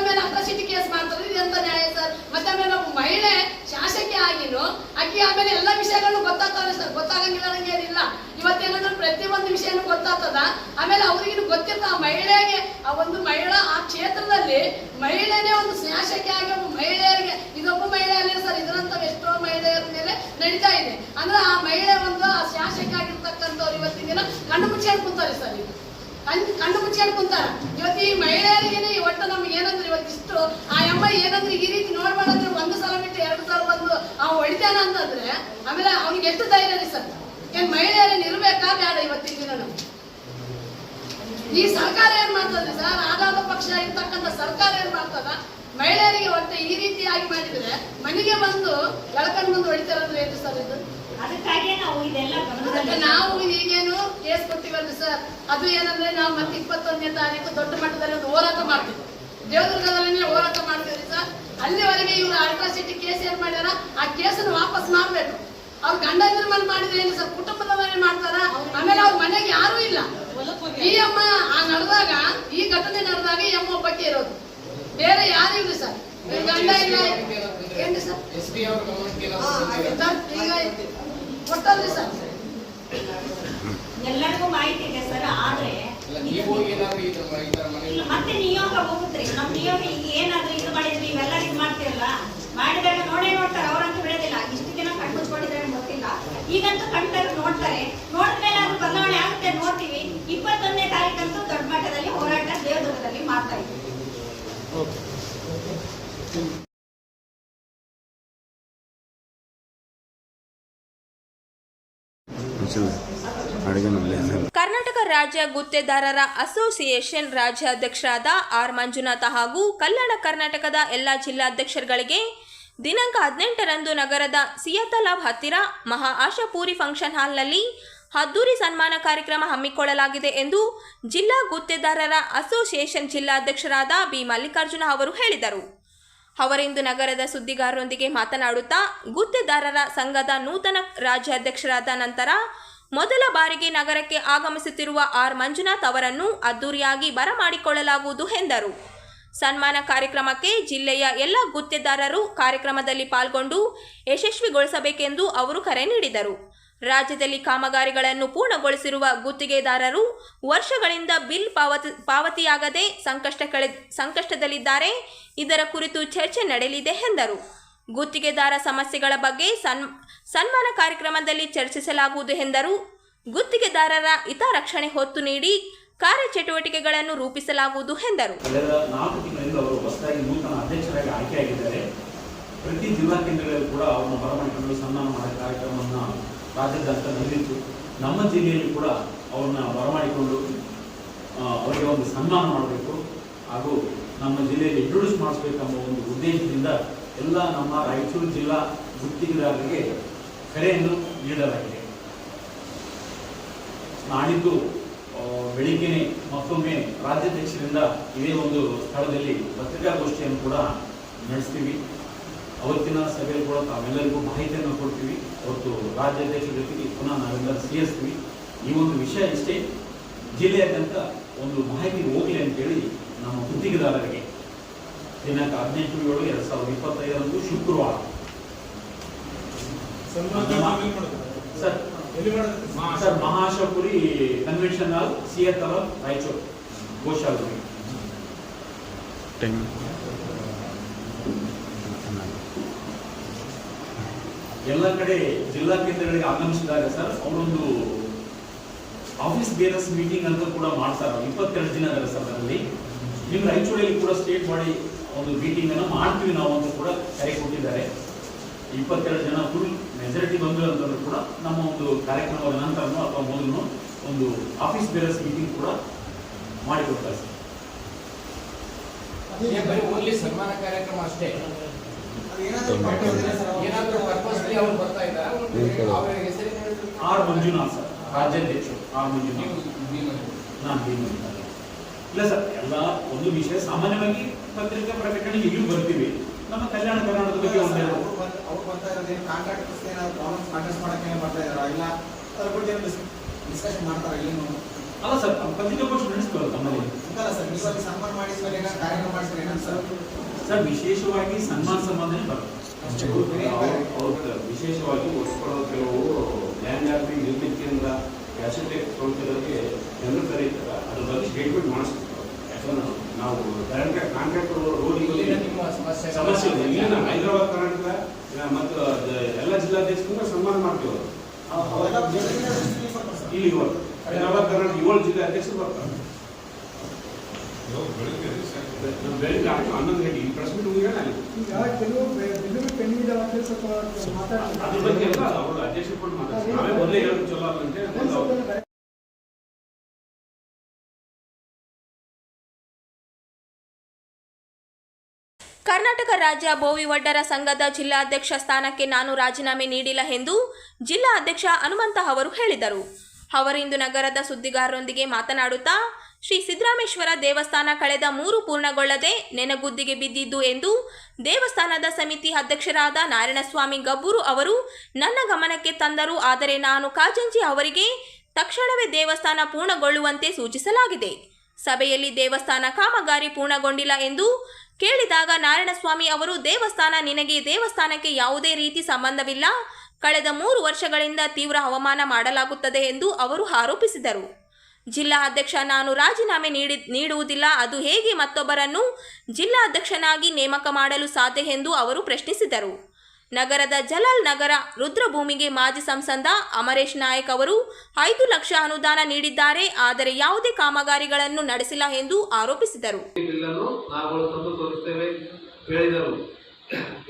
ಮೇಲೆ ಅಟ್ರಾಸಿಟಿ ಕೇಸ್ ಮಾಡ್ತಾರೆ, ಇದು ಎಂತ ನ್ಯಾಯ ಸರ್? ಮತ್ತೆ ಆಮೇಲೆ ನಾವು ಮಹಿಳೆ ಶಾಸಕಿ ಆಗಿನು ಅಕ್ಕಿ ಆಮೇಲೆ ಎಲ್ಲ ವಿಷಯಗಳು ಗೊತ್ತಾಗ್ತವೆ ಸರ್, ಗೊತ್ತಾಗಂಗಿಲ್ಲ ನಂಗೆ ಏನಿಲ್ಲ. ಇವತ್ತೇನಾದ್ರೂ ಪ್ರತಿಯೊಂದು ವಿಷಯನೂ ಗೊತ್ತಾಗ್ತದ. ಆಮೇಲೆ ಅವ್ರಿಗಿನ ಗೊತ್ತಿರ್ತ ಆ ಮಹಿಳೆಗೆ, ಆ ಒಂದು ಮಹಿಳಾ ಆ ಕ್ಷೇತ್ರದಲ್ಲಿ ಮಹಿಳೆನೇ ಒಂದು ಶಾಸಕಿ ಆಗಿ ಮಹಿಳೆಯರಿಗೆ, ಇದೊಬ್ಬ ಮಹಿಳೆ ಅಲ್ಲ ಸರ್, ಇದರಂತ ಎಷ್ಟೋ ಮಹಿಳೆಯರ ಮೇಲೆ ನಡೀತಾ ಇದೆ. ಅಂದ್ರೆ ಆ ಮಹಿಳೆ ಒಂದು ಆ ಶಾಸಕಿ ಆಗಿರ್ತಕ್ಕಂಥವ್ರು ಇವತ್ತಿನ ದಿನ ಕಣ್ಣು ಮುಚ್ಚಿಕೊಂಡು ಕುಂತಾರೆ ಸರ್, ಇದು ಕಣ್ಣು ಮುಚ್ಚಿಕೊಂಡು ಕುಂತಾರ. ಇವತ್ತು ಈ ಮಹಿಳೆಯರಿಗೆ ಒಟ್ಟು ನಮ್ಗೆ ಏನಂದ್ರೆ ಇವತ್ತಿಷ್ಟು ಆ ಅಮ್ಮ ಏನಂದ್ರೆ ಈ ರೀತಿ ನೋಡ್ಬಾರ್ದಂದ್ರೆ 1 ಸಲ ಬಿಟ್ಟು 2 ಸಲ ಬಂದು ಅವ ಹೊಡಿತಾನ ಅಂತಂದ್ರೆ ಆಮೇಲೆ ಅವ್ನಿಗೆ ಎಷ್ಟು ಧೈರ್ಯ ರೀ ಸರ್? ಏನ್ ಮಹಿಳೆಯರನ್ನ ಇರ್ಬೇಕಾ ಬೇಡ? ಇವತ್ತಿನ ದಿನ ಈ ಸರ್ಕಾರ ಏನ್ ಮಾಡ್ತದ್ರಿ ಸರ್? ಆಡಳಿತ ಪಕ್ಷ ಇರ್ತಕ್ಕಂಥ ಸರ್ಕಾರ ಏನ್ ಮಾಡ್ತದ? ಮಹಿಳೆಯರಿಗೆ ಒಟ್ಟು ಈ ರೀತಿಯಾಗಿ ಮಾಡಿದ್ರೆ ಮನೆಗೆ ಬಂದು ಎಳ್ಕೊಂಡು ಬಂದು ಹೊಡಿತಾರಂದ್ರೆ ಏನು ಸರ್ ಇದು? ಅದಕ್ಕಾಗಿ ನಾವು ಇದೆಲ್ಲ ನಾವು ಈಗೇನು ಕೇಸ್ ಕೊಟ್ಟಿವಲ್ಲ ಸರ್, ಅದು ಏನಂದ್ರೆ ನಾವು ಮತ್ತೆ 21ನೇ ತಾರೀಕು ದೊಡ್ಡ ಮಟ್ಟದಲ್ಲಿ ಒಂದು ಹೋರಾಟ ಮಾಡ್ತೀವಿ, ದೇವದುರ್ಗದಲ್ಲಿ ಹೋರಾಟ ಮಾಡ್ತೀವಿ ಸರ್. ಅಲ್ಲಿವರೆಗೆ ಇವರು ಅಟ್ರಾಸಿಟಿ ಕೇಸ್ ಏನ್ ಮಾಡ್ಯಾರ ಆ ಕೇಸನ್ನು ವಾಪಸ್ ಮಾಡ್ಬೇಕು. ಅವ್ರ ಗಂಡ ನಿರ್ಮಾಣ ಮಾಡಿದ್ರೆ ಏನು ಸರ್? ಕುಟುಂಬದ ಮನೆ ಮಾಡ್ತಾರ. ಆಮೇಲೆ ಅವ್ರ ಮನೆಗೆ ಯಾರು ಇಲ್ಲ. ಈ ಅಮ್ಮ ಆ ನಡೆದಾಗ, ಈ ಘಟನೆ ನಡೆದಾಗ ಈ ಅಮ್ಮ ಒಬ್ಬಕ್ಕೆ ಇರೋದು, ಬೇರೆ ಯಾರು ಇಲ್ಲ ಸರ್. ಗಂಡ ಇಲ್ಲ ಏನ್ರಿ ಸರ್? ಈಗ ಕೊಟ್ಟಲ್ರಿ ಸರ್, ಎಲ್ಲರಿಗೂ ಮಾಹಿತಿ ಇದೆ ಸರ್. ಆದ್ರೆ ಮತ್ತೆ ನಿಯೋಗ ಹೋಗುತ್ರಿ, ನಮ್ ನಿಯೋಗ ಈಗ ಏನಾದ್ರೂ ಇದು ಮಾಡಿದ್ರಿ, ಇವೆಲ್ಲ ಇದು ಮಾಡ್ತಿರಲ್ಲ, ಮಾಡಿದಾಗ ನೋಡೇ ನೋಡ್ತಾರೆ. ಅವ್ರಂತೂ ಬಿಡೋದಿಲ್ಲ. ಇಷ್ಟು ದಿನ ಕಣ್ಮುಚ್ಕೊಂಡಿದ್ದಾರೆ ಗೊತ್ತಿಲ್ಲ, ಈಗಂತೂ ಕಣ್ತಾರೆ, ನೋಡ್ತಾರೆ. ನೋಡಿದ್ಮೇಲೆ ಅದು ಬದಲಾವಣೆ ಆಗುತ್ತೆ ನೋಡ್ತೀವಿ. 21ನೇ ತಾರೀಕಂತೂ ದೊಡ್ಡ ಮಟ್ಟದಲ್ಲಿ ಹೋರಾಟ ದೇವದುರ್ಗದಲ್ಲಿ ಮಾಡ್ತಾ ಇದ್ದೀವಿ. ಕರ್ನಾಟಕ ರಾಜ್ಯ ಗುತ್ತೇದಾರರ ಅಸೋಸಿಯೇಷನ್ ರಾಜ್ಯಾಧ್ಯಕ್ಷರಾದ ಆರ್ ಮಂಜುನಾಥ ಹಾಗೂ ಕಲ್ಯಾಣ ಕರ್ನಾಟಕದ ಎಲ್ಲ ಜಿಲ್ಲಾಧ್ಯಕ್ಷರುಗಳಿಗೆ ದಿನಾಂಕ 18ರಂದು ನಗರದ ಸಿಯಾತಲಾಬ್ ಹತ್ತಿರ ಮಹಾ ಆಶಾಪುರಿ ಫಂಕ್ಷನ್ ಹಾಲ್ನಲ್ಲಿ ಅದ್ದೂರಿ ಸನ್ಮಾನ ಕಾರ್ಯಕ್ರಮ ಹಮ್ಮಿಕೊಳ್ಳಲಾಗಿದೆ ಎಂದು ಜಿಲ್ಲಾ ಗುತ್ತೇದಾರರ ಅಸೋಸಿಯೇಷನ್ ಜಿಲ್ಲಾಧ್ಯಕ್ಷರಾದ ಬಿ ಮಲ್ಲಿಕಾರ್ಜುನ ಅವರು ಹೇಳಿದರು. ಅವರಿಂದು ನಗರದ ಸುದ್ದಿಗಾರರೊಂದಿಗೆ ಮಾತನಾಡುತ್ತಾ ಗುತ್ತೇದಾರರ ಸಂಘದ ನೂತನ ರಾಜ್ಯಾಧ್ಯಕ್ಷರಾದ ನಂತರ ಮೊದಲ ಬಾರಿಗೆ ನಗರಕ್ಕೆ ಆಗಮಿಸುತ್ತಿರುವ ಆರ್ ಮಂಜುನಾಥ್ ಅವರನ್ನು ಅದ್ದೂರಿಯಾಗಿ ಬರಮಾಡಿಕೊಳ್ಳಲಾಗುವುದು ಎಂದರು. ಸನ್ಮಾನ ಕಾರ್ಯಕ್ರಮಕ್ಕೆ ಜಿಲ್ಲೆಯ ಎಲ್ಲ ಗುತ್ತೇದಾರರು ಕಾರ್ಯಕ್ರಮದಲ್ಲಿ ಪಾಲ್ಗೊಂಡು ಯಶಸ್ವಿಗೊಳಿಸಬೇಕೆಂದು ಅವರು ಕರೆ ನೀಡಿದರು. ರಾಜ್ಯದಲ್ಲಿ ಕಾಮಗಾರಿಗಳನ್ನು ಪೂರ್ಣಗೊಳಿಸಿರುವ ಗುತ್ತಿಗೆದಾರರು ವರ್ಷಗಳಿಂದ ಬಿಲ್ ಪಾವತಿಯಾಗದೆ ಸಂಕಷ್ಟದಲ್ಲಿದ್ದಾರೆ. ಇದರ ಕುರಿತು ಚರ್ಚೆ ನಡೆಯಲಿದೆ ಎಂದರು. ಗುತ್ತಿಗೆದಾರ ಸಮಸ್ಯೆಗಳ ಬಗ್ಗೆ ಸನ್ಮಾನ ಕಾರ್ಯಕ್ರಮದಲ್ಲಿ ಚರ್ಚಿಸಲಾಗುವುದು ಎಂದರು. ಗುತ್ತಿಗೆದಾರರ ಹಿತರಕ್ಷಣೆ ಹೊತ್ತು ನೀಡಿ ಕಾರ್ಯಚಟುವಟಿಕೆಗಳನ್ನು ರೂಪಿಸಲಾಗುವುದು ಎಂದರು. ಕಳೆದ 4 ತಿಂಗಳಿಂದ ಅವರು ಹೊಸದಾಗಿ ನೂತನ ಅಧ್ಯಕ್ಷರಾಗಿ ಆಯ್ಕೆಯಾಗಿದ್ದಾರೆ. ಪ್ರತಿ ಜಿಲ್ಲಾ ಕೇಂದ್ರಗಳಲ್ಲಿ ಕೂಡ ಅವರನ್ನು ಬರಮಾಡಿಕೊಂಡು ಸನ್ಮಾನ ಮಾಡೋ ಕಾರ್ಯಕ್ರಮವನ್ನು ರಾಜ್ಯಾದ್ಯಂತ ನಡೆದಿತ್ತು. ನಮ್ಮ ಜಿಲ್ಲೆಯಲ್ಲಿ ಕೂಡ ಅವ್ರನ್ನ ಬರಮಾಡಿಕೊಂಡು ಅವರಿಗೆ ಒಂದು ಸನ್ಮಾನ ಮಾಡಬೇಕು ಹಾಗೂ ನಮ್ಮ ಜಿಲ್ಲೆಯಲ್ಲಿ ಇಂಟ್ರೊಡ್ಯೂಸ್ ಮಾಡಿಸ್ಬೇಕೆಂಬ ಒಂದು ಉದ್ದೇಶದಿಂದ ಎಲ್ಲ ನಮ್ಮ ರಾಯಚೂರು ಜಿಲ್ಲಾ ಗುತ್ತಿಗೆದಾರರಿಗೆ ಕರೆಯನ್ನು ನೀಡಲಾಗಿದೆ. ನಾಡಿದ್ದು ಬೆಳಿಗ್ಗೆನೆ ಮತ್ತೊಮ್ಮೆ ರಾಜ್ಯಾಧ್ಯಕ್ಷರಿಂದ ಇದೇ ಒಂದು ಸ್ಥಳದಲ್ಲಿ ಪತ್ರಿಕಾಗೋಷ್ಠಿಯನ್ನು ಕೂಡ ನಡೆಸ್ತೀವಿ. ಅವತ್ತಿನ ಸಭೆಯಲ್ಲಿ ಕೂಡ ತಾವೆಲ್ಲರಿಗೂ ಮಾಹಿತಿಯನ್ನು ಕೊಡ್ತೀವಿ. ಅವತ್ತು ರಾಜ್ಯಾಧ್ಯಕ್ಷರ ಜೊತೆಗೆ ಪುನಃ ನಾವೆಲ್ಲರೂ ಸೇರಿಸ್ತೀವಿ. ಈ ಒಂದು ವಿಷಯ ಇಷ್ಟೇ, ಜಿಲ್ಲೆಯಾದ್ಯಂತ ಒಂದು ಮಾಹಿತಿ ಹೋಗಲಿ ಅಂತೇಳಿ ನಮ್ಮ ಗುತ್ತಿಗೆದಾರರಿಗೆ ದಿನಾಂಕ 18/7/2025 ಶುಕ್ರವಾರ ಸರ್ ಮಹಾಶಾಪುರಿ ಕನ್ವೆನ್ಷನ್ ಹಾಲ್, ಸಿಯಾತಲಾಬ್, ರಾಯಚೂರು, ಗೋಶಾಲೆ. ಎಲ್ಲ ಕಡೆ ಜಿಲ್ಲಾ ಕೇಂದ್ರಗಳಿಗೆ ಆಗಮಿಸಿದಾಗ ಸರ್ ಅವರೊಂದು ಆಫೀಸ್ ಬೇರಸ್ ಮೀಟಿಂಗ್ ಅಂತ ಕೂಡ ಮಾಡ್ತಾರೆ. 22 ದಿನ ಅದರ ಸರ್ ಅದರಲ್ಲಿ ನಿಮ್ಮ ರಾಯಚೂರಲ್ಲಿ ಕೂಡ ಸ್ಟೇಟ್ ಬಾಡಿ ಒಂದು ಮೀಟಿಂಗ್ ಅನ್ನು ಮಾಡ್ತೀವಿ ನಾವು ಅಂತ ಕೂಡ ಕರೆ ಕೊಟ್ಟಿದ್ದಾರೆ. 22 ಜನ ಫುಲ್ ಮೆಜಾರಿಟಿ ಬಂದರು ಅಂತಂದ್ರೂ ಕೂಡ ನಮ್ಮ ಒಂದು ಕಾರ್ಯಕ್ರಮದ ನಂತರನೋ ಅಥವಾ ಮೊದಲು ಒಂದು ಆಫೀಸ್ ಬೇರರ್ಸ್ ಮೀಟಿಂಗ್ ಕೂಡ ಮಾಡಿಕೊಡ್ತಾರೆ ಸರ್. ಬರೀ ಓನ್ಲಿ ಸನ್ಮಾನ ಕಾರ್ಯಕ್ರಮ ಅಷ್ಟೇ, ಏನಾದರೂ ಪರ್ಪಸ್ ಅವರು ಬರ್ತಾ ಇದ್ದಾರೆ. ಆರ್ ಮಂಜುನಾಥ್ ಸರ್, ರಾಜ್ಯಾಧ್ಯಕ್ಷರು ಆರ್ ಮಂಜುನಾಥ್. ನಾನು ಇಲ್ಲ ಸರ್, ಎಲ್ಲ ಒಂದು ವಿಷಯ ಸಾಮಾನ್ಯವಾಗಿ ಪತ್ರಿಕಾ ಪ್ರಕಟಣೆ ಈಗಲೂ ಬರ್ತೀವಿ. ನಮ್ಮ ಕಲ್ಯಾಣ ಕರ್ನಾಟಕದ ಬಗ್ಗೆ ಒಂದು ಅವ್ರು ಬರ್ತಾ ಇರೋದೇನು ಕಾಂಟ್ರಾಕ್ಟರ್ಸ್ ಏನಾದ್ರು ಪ್ರಾಬ್ಲಮ್ಸ್ ಕಾಂಟ್ಯಾಕ್ಟ್ ಮಾಡಕ್ಕೆ ಬರ್ತಾ ಇದಾರ, ಇಲ್ಲ ಅದ್ರ ಬಗ್ಗೆ ಡಿಸ್ಕಷನ್ ಮಾಡ್ತಾರೆ ಏನು? ಅಲ್ಲ ಸರ್, ಪತ್ರಿಕಾಗೋಷ್ಠಿ ನಡೆಸ್ತಾರೆ ತಮ್ಮಲ್ಲಿ. ಅಂತಲ್ಲ ಸರ್, ನೀವು ಅಲ್ಲಿ ಸನ್ಮಾನ ಮಾಡಿಸ್ತಾರೆ, ಏನಾದ್ರು ಕಾರ್ಯಕ್ರಮ ಮಾಡಿಸ್ತಾರೆ ಏನ ಸರ್? ಸರ್, ವಿಶೇಷವಾಗಿ ಸನ್ಮಾನ ಸಂಬಂಧನೇ ಬರ್ತದೆ. ವಿಶೇಷವಾಗಿ ಒಪ್ಪಿಕೊಳ್ಳೋ ಕೆಲವು ಲ್ಯಾಂಡ್ ಆರ್ಮಿ ನಿರ್ಮಿತ ಕೇಂದ್ರ ಆರ್ಕಿಟೆಕ್ಟ್ ಸಂಸ್ಥೆಗಳಿಗೆ ಜನರು ಕರೀತಾರೆ, ಅದ್ರ ಬಗ್ಗೆ ಸ್ಟೇಟ್ಮೆಂಟ್ ಮಾಡಿಸ್ತಾರೆ. ಯಾಕಂದ್ರೆ ನಾವು ಕಾಂಟ್ರಾಕ್ಟ್ ಸಮಸ್ಯೆ ಇದೆ. ಇಲ್ಲ, ನಾವು ಹೈದರಾಬಾದ್ ಕರ್ನಾಟಕ ಮತ್ತು ಎಲ್ಲ ಜಿಲ್ಲಾಧ್ಯಕ್ಷರಿಂದ ಸನ್ಮಾನ ಮಾಡ್ತೀವಿ. ಇಲ್ಲಿ ಹೈದರಾಬಾದ್ ಕರ್ನಾಟಕ 7 ಜಿಲ್ಲಾ ಅಧ್ಯಕ್ಷರು ಬರ್ತಾರೆ. ಬೆಳಿಗ್ಗೆ 11 ಗಂಟೆ ಈ ಪ್ರೆಸ್ ಮೀಟ್ ಮುಗಿಯೋಣ. ಅದ್ರ ಬಗ್ಗೆ ಎಲ್ಲ ಅವರು ಅಧ್ಯಕ್ಷರು ಕೊಟ್ಟು ಮಾತಾಡ್ತಾರೆ. ನಾವೇ ಮೊದಲೇ ಹೇಳೋದು ಚಲೋ ಅಂತ. ಕರ್ನಾಟಕ ರಾಜ್ಯ ಬೋವಿ ವಡ್ಡರ ಸಂಘದ ಜಿಲ್ಲಾಧ್ಯಕ್ಷ ಸ್ಥಾನಕ್ಕೆ ನಾನು ರಾಜೀನಾಮೆ ನೀಡಿಲ್ಲ ಎಂದು ಜಿಲ್ಲಾ ಅಧ್ಯಕ್ಷ ಹನುಮಂತ ಅವರು ಹೇಳಿದರು. ಅವರಿಂದು ನಗರದ ಸುದ್ದಿಗಾರರೊಂದಿಗೆ ಮಾತನಾಡುತ್ತಾ ಶ್ರೀ ಸಿದ್ದರಾಮೇಶ್ವರ ದೇವಸ್ಥಾನ ಕಳೆದ 3 ಪೂರ್ಣಗೊಳ್ಳದೆ ನೆನಗುದ್ದಿಗೆ ಬಿದ್ದಿದ್ದು ಎಂದು ದೇವಸ್ಥಾನದ ಸಮಿತಿ ಅಧ್ಯಕ್ಷರಾದ ನಾರಾಯಣಸ್ವಾಮಿ ಗಬ್ಬೂರು ಅವರು ನನ್ನ ಗಮನಕ್ಕೆ ತಂದರು. ಆದರೆ ನಾನು ಕಾಜಂಜಿ ಅವರಿಗೆ ತಕ್ಷಣವೇ ದೇವಸ್ಥಾನ ಪೂರ್ಣಗೊಳ್ಳುವಂತೆ ಸೂಚಿಸಲಾಗಿದೆ. ಸಭೆಯಲ್ಲಿ ದೇವಸ್ಥಾನ ಕಾಮಗಾರಿ ಪೂರ್ಣಗೊಂಡಿಲ್ಲ ಎಂದು ಕೇಳಿದಾಗ ನಾರಾಯಣಸ್ವಾಮಿ ಅವರು ನಿನಗೆ ದೇವಸ್ಥಾನಕ್ಕೆ ಯಾವುದೇ ರೀತಿ ಸಂಬಂಧವಿಲ್ಲ, ಕಳೆದ 3 ವರ್ಷಗಳಿಂದ ತೀವ್ರ ಅವಮಾನ ಮಾಡಲಾಗುತ್ತದೆ ಎಂದು ಅವರು ಆರೋಪಿಸಿದರು. ಜಿಲ್ಲಾ ಅಧ್ಯಕ್ಷ ನಾನು ರಾಜೀನಾಮೆ ನೀಡುವುದಿಲ್ಲ, ಅದು ಹೇಗೆ ಮತ್ತೊಬ್ಬರನ್ನು ಜಿಲ್ಲಾ ಅಧ್ಯಕ್ಷನಾಗಿ ನೇಮಕ ಮಾಡಲು ಸಾಧ್ಯ ಎಂದು ಅವರು ಪ್ರಶ್ನಿಸಿದರು. ನಗರದ ಜಲಾಲ್ ನಗರ ರುದ್ರಭೂಮಿಗೆ ಮಾಜಿ ಸಂಸದ ಅಮರೇಶ್ ನಾಯಕ್ ಅವರು 5 ಲಕ್ಷ ಅನುದಾನ ನೀಡಿದ್ದಾರೆ, ಆದರೆ ಯಾವುದೇ ಕಾಮಗಾರಿಗಳನ್ನು ನಡೆಸಿಲ್ಲ ಎಂದು ಆರೋಪಿಸಿದರು.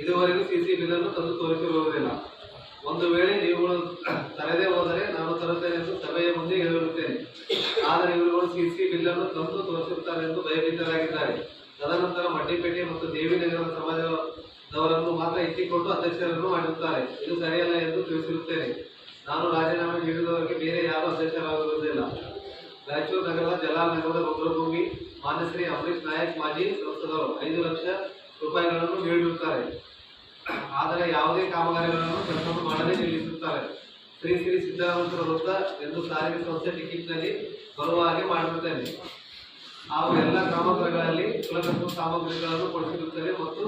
ಇದುವರೆಗೂ ಸಿಸಿ ಬಿಲ್ಲನ್ನು ತಂದು ತೋರಿಸಿರುವುದಿಲ್ಲ. ಒಂದು ವೇಳೆ ನೀವುಗಳು ತರದೇ ಹೋದರೆ ನಾನು ತರುತ್ತೇನೆ ಎಂದು ಸಭೆಯ ಮುಂದೆ ಹೇಳಿರುತ್ತೇನೆ. ಆದರೆ ಇವರುಗಳು ಸಿಸಿ ಬಿಲ್ಲನ್ನು ತಂದು ತೋರಿಸುತ್ತಾರೆ ಎಂದು ಭಯಭೀತರಾಗಿದ್ದಾರೆ. ತದನಂತರ ಮಡ್ಡಿಪೇಟೆ ಮತ್ತು ದೇವಿನಗರ ಸಮಾಜದವರನ್ನು ಮಾತ್ರ ಎತ್ತಿಕೊಂಡು ಅಧ್ಯಕ್ಷರನ್ನು ಮಾಡಿರುತ್ತಾರೆ. ಇದು ಸರಿಯಲ್ಲ ಎಂದು ತಿಳಿಸಿರುತ್ತೇನೆ. ನಾನು ರಾಜೀನಾಮೆ ನೀಡಿದವರಿಗೆ ಬೇರೆ ಯಾರೂ ಅಧ್ಯಕ್ಷರಾಗುವುದಿಲ್ಲ. ರಾಯಚೂರು ನಗರದ ಜಲಾಲ್ ನಗರದ ರುದ್ರಭೂಮಿ ಮಾನ್ಯ ಶ್ರೀ ಅಮರೇಶ್ ನಾಯಕ್ ಮಾಜಿ ಸಂಸದರು 5 ಲಕ್ಷ ರೂಪಾಯಿಗಳನ್ನು ನೀಡಿರುತ್ತಾರೆ, ಆದರೆ ಯಾವುದೇ ಕಾಮಗಾರಿಗಳನ್ನು ಕೆಲಸವನ್ನು ಮಾಡದೇ ನಿಲ್ಲಿಸುತ್ತಾರೆ. ಶ್ರೀ ಸಿದ್ದರಾಮೇಶ್ವರ ವೃತ್ತ ಎಂದು ಸಾರಿಗೆ ಸಂಸ್ಥೆ ಟಿಕೆಟ್ನಲ್ಲಿ ಬರುವ ಹಾಗೆ ಮಾಡಿರುತ್ತೇನೆ. ಹಾಗೂ ಎಲ್ಲ ಕಾಮಗಾರಿಗಳಲ್ಲಿ ಕುಲಕಸಬು ಸಾಮಗ್ರಿಗಳನ್ನು ಕೊಡಿಸಿರುತ್ತೇವೆ ಮತ್ತು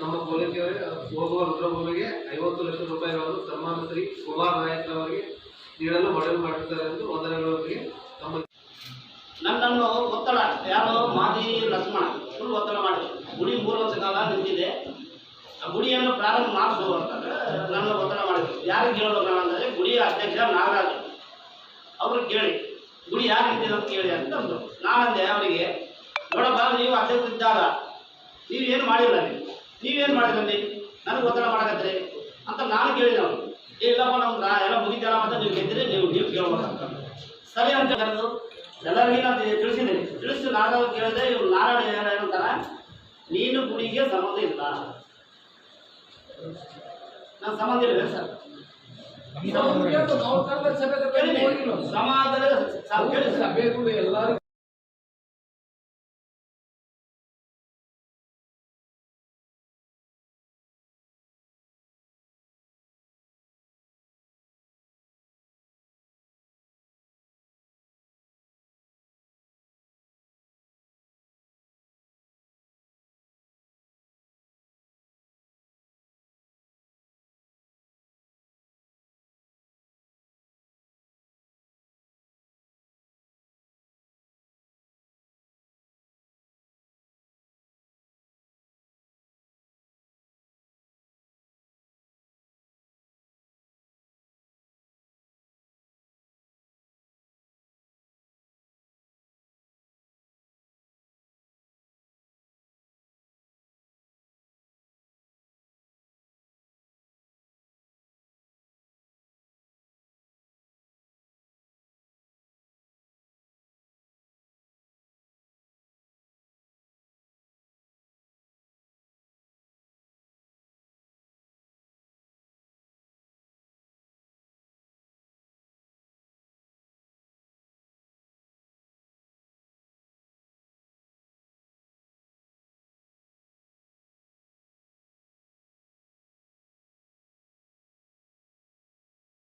ನಮ್ಮ ಪೊಲೀಸರಿಗೆ ಹೋಗುವ ರುದ್ರಭೂಮಿಗೆ 50 ಲಕ್ಷ ರೂಪಾಯಿಗಳನ್ನು ಸನ್ಮಾನ ಶ್ರೀ ಕುಮಾರ್ ನಾಯಕ್ ಅವರಿಗೆ ನೀಡಲು ಮನವಿ ಮಾಡಿರುತ್ತಾರೆ ಎಂದು ವಂದನೆಗಳೊಂದಿಗೆ ತಮ್ಮ ನನ್ನನ್ನು ಒತ್ತಡ ಯಾರು ಮಾಜಿ ಲಕ್ಷ್ಮಣ ಫುಲ್ ಒತ್ತಡ ಮಾಡಿದ್ರು. ಗುಡಿ 3 ವರ್ಷ ಕಾಲ ನಿಂತಿದೆ, ಆ ಗುಡಿಯನ್ನು ಪ್ರಾರಂಭ ಮಾಡಿಸುವ ಅಂತಂದ್ರೆ ನನ್ನ ಒತ್ತಡ ಮಾಡಿದ್ರು. ಯಾರಿಗೆ ಹೇಳೋದು ಅಂದರೆ ಗುಡಿಯ ಅಧ್ಯಕ್ಷ ನಾಗರಾಜ್ ಅವ್ರಿಗೆ ಕೇಳಿ ಗುಡಿ ಯಾರು ನಿಂತಿದೆ ಅಂತ ಕೇಳಿ ಅಂತ ಅಂದರು. ನಾನಂದೆ ಅವರಿಗೆ, ನೋಡಪ್ಪ ನೀವು ಅಧ್ಯಕ್ಷ ಇದ್ದಾಗ ನೀವೇನು ಮಾಡಿಲ್ಲ, ನೀವೇನು ಮಾಡಿದ್ರಿ, ನನಗೆ ಒತ್ತಡ ಮಾಡಕತ್ತೀರಿ ಅಂತ ನಾನು ಕೇಳಿದೆ. ಅವರು ಇಲ್ಲಪ್ಪ ನಮ್ಗೆ ಎಲ್ಲ ಮುಗಿತಾರ ಅಂತ ನೀವು ಗೆದ್ದಿರಿ, ನೀವು ಕೇಳ್ಬೇಕಂತ ಸರಿ ಅಂತ ಕರೆದು ಎಲ್ಲರಿಗೂ ನಾನು ತಿಳಿಸಿದ್ದೀನಿ. ತಿಳಿಸಿ ನಾಗರಾಜ್ ಕೇಳಿದೆ, ಇವ್ರು ನಾರಾಯಣ ಏನಂತಾರ, ನೀನು ಗುಡಿಗೆ ಸಂಬಂಧ ಇಲ್ಲ. ನಾನು ಸಂಬಂಧ ಇಲ್ಲ ಸರ್, ಸಮಾಜದಲ್ಲಿ